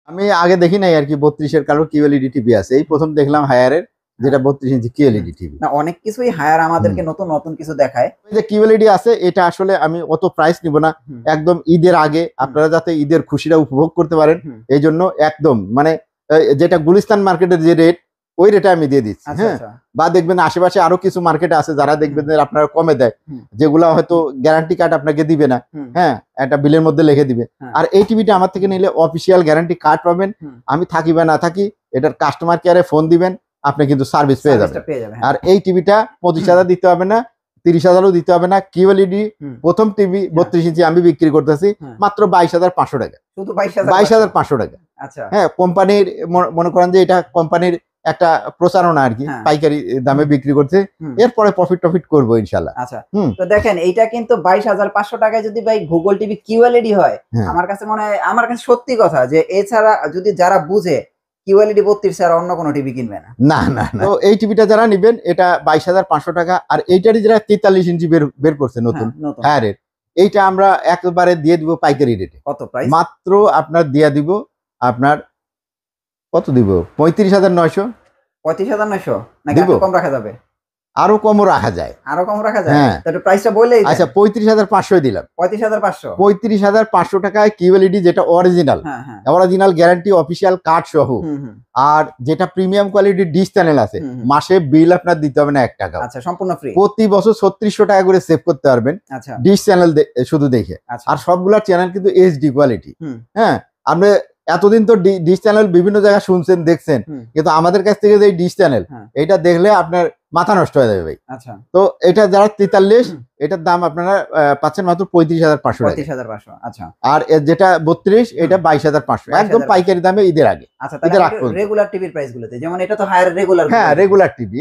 আমি আগে দেখি নাই আর কি 32 এর কালার কিউএলইডি টিভি আছে, এই প্রথম দেখলাম হায়ারের যেটা 32 ইঞ্চি কিউএলইডি টিভি। না অনেক কিছুই হায়ার আমাদেরকে নতুন নতুন কিছু দেখায়। এই যে কিউএলইডি আছে এটা আসলে আমি অত প্রাইস নিব না, একদম ঈদের আগে আপনারা যাতে ঈদের খুশিটা উপভোগ করতে পারেন এই জন্য একদম মানে যেটা গুলিস্তান মার্কেটের যে রেট ওই রেটে আমি দিয়ে দিচ্ছি। হ্যাঁ, বা দেখবেন আশেপাশে আরো কিছু মার্কেট আছে যারা দেখবেন আপনারা কমে দেয়, যেগুলা হয়তো গ্যারান্টি কার্ড আপনাকে দিবে না, হ্যাঁ একটা বিলের মধ্যে লিখে দিবে। আর এই টিভিটা আমার থেকে নিলে অফিসিয়াল গ্যারান্টি কার্ড পাবেন, আমি থাকি বা না থাকি এটার কাস্টমার কেয়ারে ফোন দিবেন, আপনি কিন্তু সার্ভিস পেয়ে যাবেন। আর এই টিভিটা 25,000 দিতে হবে না, 30,000ও দিতে হবে না। কিউএলইডি প্রথম টিভি 32 ইঞ্চি আমি বিক্রি করতেছি মাত্র 22,500 টাকা, শুধু 22,500 টাকা। আচ্ছা, হ্যাঁ, কোম্পানির মনে করেন যে এটা কোম্পানির একটা প্রচারণা আর কি, পাইকারি দামে বিক্রি করছে, এরপরে প্রফিট করবো ইনশাল্লাহ। আচ্ছা, তো দেখেন এইটা কিন্তু 22,500 টাকায় যদি ভাই গুগল টিভি কিউএলইডি হয়, আমার কাছে মনে হয়, আমার কাছে সত্যি কথা যে এছাড়া যদি যারা বুঝে কিউএলইডি 32 ছাড়া অন্য কোনো টিভি কিনবে না। না না না, তো এই টিভিটা যারা নেবেন এটা 22,500 টাকা। আর এইটারই যারা 43 ইঞ্চি বের করছে নতুন হায়ারের, এইটা আমরা একবারে দিয়ে দিব পাইকারি রেটে। কত প্রাইস? মাত্র আপনার দিয়ে দিব, আপনার কত দিব? 35,900। 35,900 নাকি একটু কম রাখা যাবে? আরো কমও রাখা যায়, আরো কম রাখা যায়। তাহলে প্রাইসটা বললেই। আচ্ছা, 35,500 দিলাম। 35,500 35,500 টাকায় কিউএলইডি যেটা original, original guarantee official card সহ, আর যেটা প্রিমিয়াম কোয়ালিটির ডিশ চ্যানেল আছে, মাসে বিল আপনার দিতে হবে না 1 টাকা। আচ্ছা, সম্পূর্ণ ফ্রি। প্রতি বছর 3600 টাকা করে সেভ করতে পারবেন ডিশ চ্যানেল শুধু দেখে। আর সবগুলা চ্যানেল কিন্তু এইচডি কোয়ালিটি। হ্যাঁ, আপনি এতদিন তো ডিশ চ্যানেল বিভিন্ন জায়গায় শুনছেন দেখছেন, কিন্তু আমাদের কাছ থেকে যে ডিশ চ্যানেল এটা দেখলে আপনার মাথা নষ্ট হয়ে যাবে ভাই। আচ্ছা, তো এটা যারা 43, এটার দাম আপনারা পাচ্ছেন মাত্র 35,500 টাকা। 35,500। আচ্ছা, আর যেটা 32 এটা 22,500, একদম পাইকারি দামে ঈদের আগে। আচ্ছা, তাহলে রেগুলার টিভির প্রাইস গুলোতে যেমন এটা তো হায়ার রেগুলার। হ্যাঁ, রেগুলার টিভি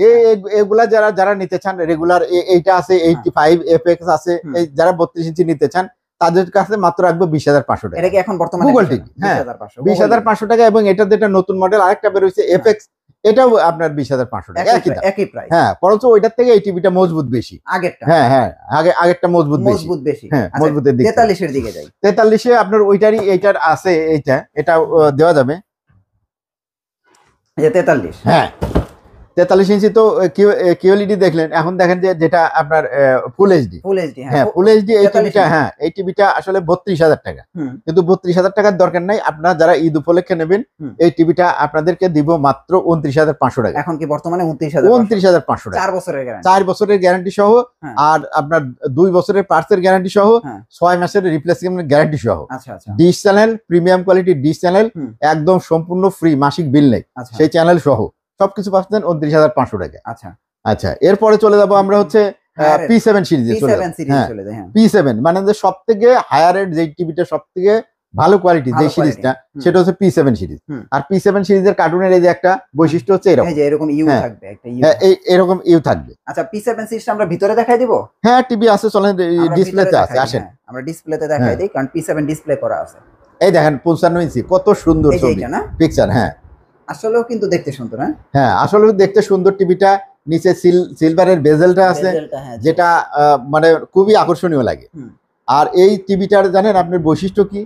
এগুলা যারা নিতে চান রেগুলার, এইটা আছে 85 এফএক্স আছে, এই যারা 32 ইঞ্চি নিতে চান তাদের কাছে মাত্র রাখবো 20,500 টাকা। এটা কি এখন বর্তমানে গুগল টিভি? হ্যাঁ, 20,500 টাকা। এবং এটা যেটা নতুন মডেল আরেকটা বের হইছে এফএক্স, এটাও আপনার 20,500 টাকা, একই প্রাইস। হ্যাঁ, বরঞ্চ ওইটার থেকে এই টিভিটা মজবুত বেশি আগেরটা। হ্যাঁ, আগেরটা মজবুত বেশি। হ্যাঁ, মজবুতের দিকে। 43 এর দিকে যাই। 43 এ আপনার ওইটারই এইটার আছে, এটা দেওয়া যাবে। এই 43, হ্যাঁ 43 ইঞ্চি তো কিউএলইডি দেখলেন। এখন দেখেন যে যেটা আপনার ফুল এইচডি। হ্যাঁ, ফুল এইচডি এই টিভিটা, হ্যাঁ এই টিভিটা আসলে 32,000 টাকা, কিন্তু 32,000 টাকার দরকার নাই। আপনারা যারা ঈদ উপলক্ষে নেবেন এই টিভিটা আপনাদেরকে দিব মাত্র 29,500 টাকা। এখন কি বর্তমানে 29,500 টাকা, 4 বছরের গ্যারান্টি সহ, আর আপনার 2 বছরের পার্টসের গ্যারান্টি সহ, 6 মাসের রিপ্লেসমেন্ট গ্যারান্টি সহ। আচ্ছা আচ্ছা, ডিশ চ্যানেল, প্রিমিয়াম কোয়ালিটির ডিশ চ্যানেল, একদম সম্পূর্ণ ফ্রি, মাসিক বিল নেই, সেই চ্যানেল সহ সবকিছু পাচ্ছেন 29,500 টাকা। আচ্ছা আচ্ছা, এরপরে চলে যাব আমরা হচ্ছে P7 সিরিজে চলে যাব। P7 মানে যে সবথেকে হায়ারের যে টিভিটা সবথেকে ভালো কোয়ালিটি যে সিরিজটা, সেটা হচ্ছে P7 সিরিজ। আর P7 সিরিজের কার্টুনের এই যে একটা বৈশিষ্ট্য হচ্ছে এরকম ইউ থাকবে, একটা ইউ, এরকম ইউ থাকবে। আচ্ছা, P7 সিরিজটা আমরা ভিতরে দেখাই দিব। হ্যাঁ, টিভি আছে, চলেন ডিসপ্লেতে আছে, আসেন আমরা ডিসপ্লেতে দেখাই দেই, কারণ P7 ডিসপ্লে করা আছে। এই দেখেন 55 ইঞ্চি, কত সুন্দর ছবি পিকচার। হ্যাঁ, আসলেও কিন্তু দেখতে সুন্দর। হ্যাঁ, আসলেও দেখতে সুন্দর টিভিটা। নিচে সিলভারের বেজেলটা আছে, যেটা মানে খুবই আকর্ষণীয় লাগে। আর এই টিভিটার জানেন আপনার বৈশিষ্ট্য কি?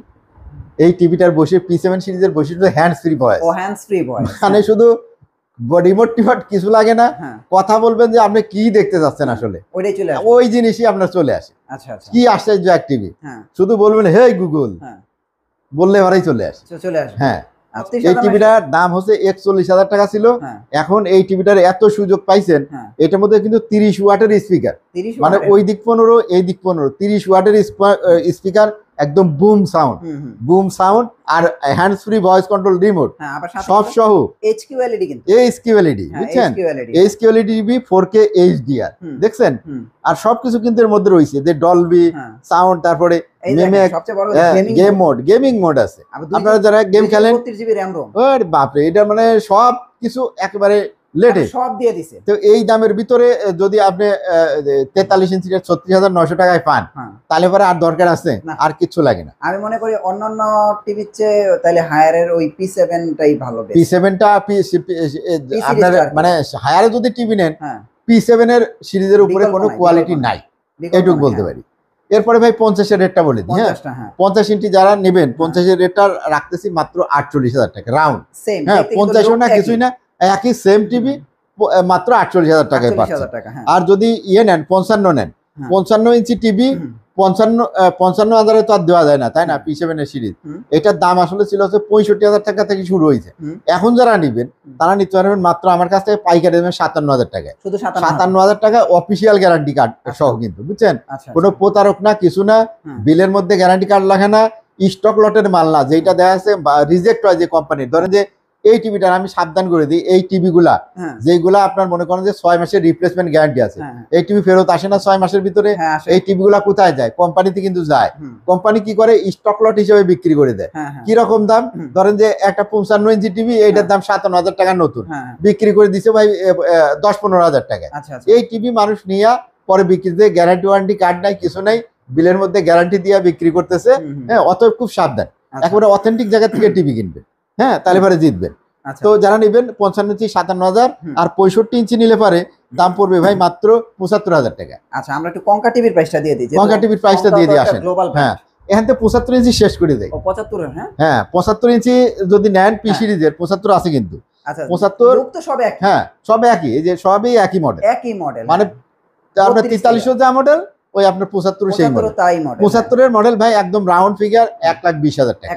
এই টিভিটার P7 সিরিজের বৈশিষ্ট্য হ্যান্ডস ফ্রি ভয়েস। মানে শুধু রিমোট টিমোট কিছু লাগে না, কথা বলবেন যে আপনি কি দেখতে যাচ্ছেন, আসলে ওই জিনিসই আপনার চলে আসে। কি আশ্চর্য এক টিভি! শুধু বলবেন হে গুগল, বললে এবারেই চলে আসে। হ্যাঁ, এই টিভিটার দাম হচ্ছে 41,000 টাকা ছিল। এখন এই টিভিটার এত সুযোগ পাইছেন, এটার মধ্যে কিন্তু 30 ওয়াটের স্পিকার, মানে ওই দিক 15 এই দিক 15, 30 ওয়াটের স্পিকার, একদম বুম সাউন্ড, আর hands free voice control remote সব সহ। এইচকিউএলইডি বুঝছেন? এইচকিউএলইডি টিভি 4K HDR দেখছেন? আর সবকিছু কিন্তু এর মধ্যে রয়েছে, যে ডলবি সাউন্ড, তারপরে গেমিং মোড আছে। আপনারা যারা গেম খেলেন, আরে বাপরে, এটা মানে সব কিছু একেবারে লেটে সব দিয়ে দিছে। তো এই দামের ভিতরে যদি আপনি 43 ইঞ্চিটা 36,900 টাকায় পান, তাহলে পরে আর দরকার আছে? আর কিছু লাগে না। আমি মনে করি অন্যান্য টিভির চেয়ে তাহলে হায়ারের ওই P7 টাই ভালো। P7টা আপনার মানে হায়ারে যদি টিভি নেন, P7 এর সিরিজের উপরে কোনো কোয়ালিটি নাই, এটুকু বলতে পারি। এরপরে ভাই 50-এর রেটটা বলে দিই। হ্যাঁ, 50 ইঞ্চি যারা নেবেন 50-এর রেটটা রাখতেছি মাত্র 48,000 টাকা রাউন্ড। হ্যাঁ, 50ও না কিছুই না, একই সেম টিভি মাত্র 48,000 টাকায় পাচ্ছেন। আর যদি ইয়ে নেন 55 নেন, 55 ইঞ্চি টিভি 55,000 তো আর দেওয়া যায় না, তাই না? P7 এর সিরিজ, এটার দাম আসলে ছিল হচ্ছে 65,000 টাকা থেকে শুরু হয়েছে। এখন যারা নিবেন তারা নিতে পারবেন মাত্র আমার কাছ থেকে পাইকারি দামে 57,000 টাকায়। 57,000 টাকা অফিসিয়াল গ্যারান্টি কার্ড সহ কিন্তু, বুঝছেন? কোনো প্রতারক না, কিছু না, বিলের মধ্যে গ্যারান্টি কার্ড লাগে না, স্টক লটের মাল না, যেটা দেখা যাচ্ছে রিজেক্ট হয় যে কোম্পানির। ধরেন যে এই টিভিটা আমি সাবধান করে দিই, এই টিভি গুলা যেগুলা আপনার মনে করেন যে 6 মাসের রিপ্লেসমেন্ট গ্যারান্টি আছে, এই টিভি ফেরত আসে না 6 মাসের ভিতরে। এই টিভি গুলা কোথায় যায়? কোম্পানিতে কিন্তু যায়। কোম্পানি কি করে? স্টক লট হিসেবে বিক্রি করে দেয়। কিরকম দাম? ধরেন যে একটা 55 ইঞ্চি টিভি, এইটার দাম 57,000 টাকা নতুন, বিক্রি করে দিছে ভাই 10-15,000 টাকা। এই টিভি মানুষ নিয়ে পরে বিক্রিতে গ্যারান্টি ওয়ারেন্টি কার্ড নাই, কিছু নাই, বিলের মধ্যে গ্যারান্টি দিয়ে বিক্রি করতেছে। হ্যাঁ, অতএব খুব সাবধান, একেবারে অথেন্টিক জায়গা থেকে টিভি কিনবেন। হ্যাঁ, তাহলে পরে জিতবেন। তো যারা নেবেন 55 ইঞ্চি 57,000, আর 65 ইঞ্চি নিলে পারে দাম পড়বে ভাই মাত্র 75,000 টাকা। আচ্ছা, আমরা একটু কঙ্কা টিভির প্রাইসটা দিয়ে দিই। কঙ্কা টিভির প্রাইসটা দিয়ে দিই আসেন। হ্যাঁ, এখান থেকে 75 ইঞ্চি শেষ করে দেয়। 75? হ্যাঁ, 75 ইঞ্চি যদি নেন পি সিরিজের 75 আছে কিন্তু। আচ্ছা, 75 তো সব একই। হ্যাঁ, সব একই, এই যে সবই একই মডেল, মানে আপনার 43 যা মডেল, ওই আপনার 75 সেই মডেল। 75 এর মডেল ভাই, একদম রাউন্ড ফিগার 1,20,000 টাকা।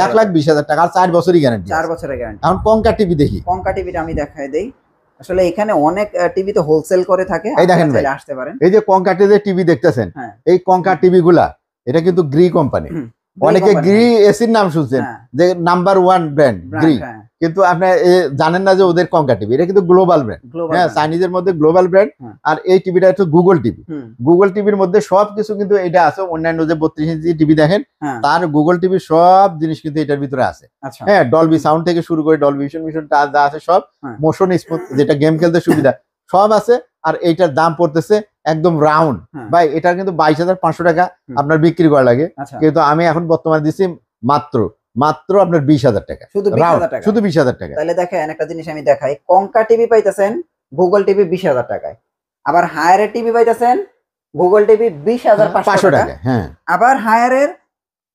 1,20,000 টাকা, আর 4 বছরই গ্যারান্টি। 4 বছরের গ্যারান্টি। এখন কঙ্কা টিভি দেখি। কঙ্কা টিভিটা আমি দেখাই দেই। আসলে এখানে অনেক টিভি তো হোলসেল করে থাকে, এই দেখেন ভাই, আসতে পারেন। এই যে কঙ্কা টিভি দেখতেছেন, এই কঙ্কা টিভি গুলা এটা কিন্তু গ্রি কোম্পানি। অনেকে গ্রি এসির নাম শুনছেন, যে নাম্বার 1 ব্র্যান্ড গ্রি, কিন্তু আপনি জানেন না যে ওদের কঙ্কা টিভি এটা কিন্তু গ্লোবাল ব্র্যান্ড। হ্যাঁ, চাইনিজের মধ্যে গ্লোবাল ব্র্যান্ড। আর এই টিভিটা হচ্ছে গুগল টিভি। গুগল টিভির মধ্যে সবকিছু কিন্তু এটা আছে। অন্যান্য যে 32 ইঞ্চি টিভি দেখেন, তার গুগল টিভির সব জিনিস কিন্তু এটার ভিতরে আছে। হ্যাঁ, ডলবি সাউন্ড থেকে শুরু করে ডলবি ভিশন যা আছে সব, মোশন স্মুথ যেটা গেম খেলতে সুবিধা সব আছে। আর এইটার দাম পড়তেছে একদম রাউন্ড ভাই, এটা কিন্তু 22,500 টাকা আপনার বিক্রি করা লাগে, কিন্তু আমি এখন বর্তমানে দিচ্ছি মাত্র আপনার 20,000 টাকা, শুধু 20,000 টাকা। তাহলে দেখেন একটা জিনিস আমি দেখাই, কঙ্কা টিভি পাইতেছেন গুগল টিভি 20,000 টাকায়, আবার হায়ারের টিভি পাইতেছেন গুগল টিভি 20,500 টাকা। হ্যাঁ, আবার হায়ারের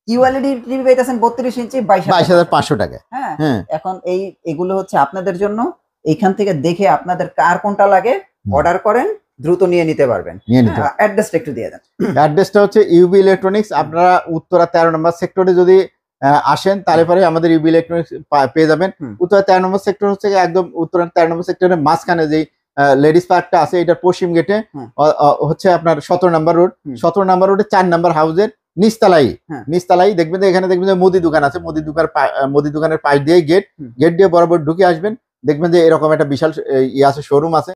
কিউএলইডি টিভি পাইতেছেন 32 ইঞ্চি 22,500 টাকা। হ্যাঁ, এখন এগুলো হচ্ছে আপনাদের জন্য, এইখান থেকে দেখে আপনাদের কার কোনটা লাগে অর্ডার করেন, দ্রুত নিয়ে নিতে পারবেন। অ্যাড্রেসটা একটু দিয়ে দেন। অ্যাড্রেসটা হচ্ছে ইউবি ইলেকট্রনিক্স। আপনারা উত্তরা 13 নম্বর সেক্টরে যদি আসেন তাহলে পরে আমাদের ইউবি ইলেকট্রনিক্স পেয়ে যাবেন। উত্তরা 13 নম্বর সেক্টর হচ্ছে একদম উত্তরা 13 নম্বর সেক্টরের মাঝখানে যে লেডিস পার্কটা আছে, এটার পশ্চিম গেটে হচ্ছে আপনার 17 নম্বর রোড। 17 নম্বর রোডে 4 নম্বর হাউসের নিচতলাই দেখবেন যে এখানে দেখবেন যে মুদি দোকান আছে, মুদি দোকানের পাশ দিয়ে গেট দিয়ে বরাবর ঢুকে আসবেন, দেখবেন যে এরকম একটা বিশাল আছে, শোরুম আছে।